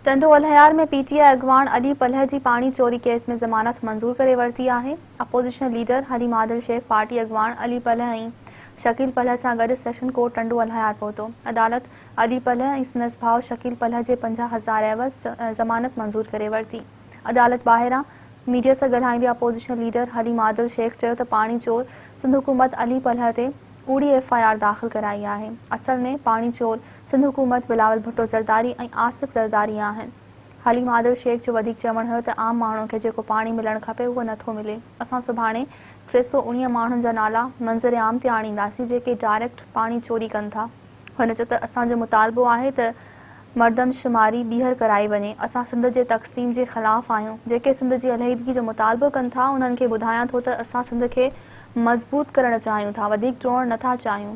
टंडो अलहयार में पीटीआई अगवान अली पलह जी पानी चोरी केस में ज़मानत मंजूर करे वरिती आहे। Opposition leader Haleem Adil Shaikh party अगवान अली पलह ऐं शकील पलह सां गॾु सेशन कोर्ट टंडो अलहयार पहुतो। अदालत अली पलह ऐं संदसि भाउ शकील पलह जे 50,000 एवज़ ज़मानत मंजूर करे वरिती। अदालत ॿाहिरां मीडिया सां ॻाल्हाईंदे अपोजिशन लीडर हलीम आदिल शेख चयो त पाणी चोर सिंध हुकूमत अली पलह ते कूड़ी FIR दाख़िल कराई आहे। असल में पाणी चोर सिंध हुकूमत बिलावल भुट्टो ज़रदारी ऐं आसिफ ज़रदारी आहिनि। हलीम आदिल शेख जो वधीक चवणु हुयो त आम माण्हुनि खे जेको पाणी मिलणु खपे उहो नथो मिले। असां सुभाणे 319 माण्हुनि जा नाला मंज़र आम ते आणींदासीं जेके डायरेक्ट पाणी चोरी कनि था। हुन चयो त असांजो मुतालबो आहे त मर्दमशुमारी ॿीहर कराई वञे। असां सिंध जे तक़सीम जे ख़िलाफ़ आहियूं। जेके सिंध जी अलहदगी जो मुतालबो कनि था उन्हनि खे ॿुधायां थो त असां सिंध खे मज़बूत करणु चाहियूं था, वधीक टोड़णु नथा चाहियूं।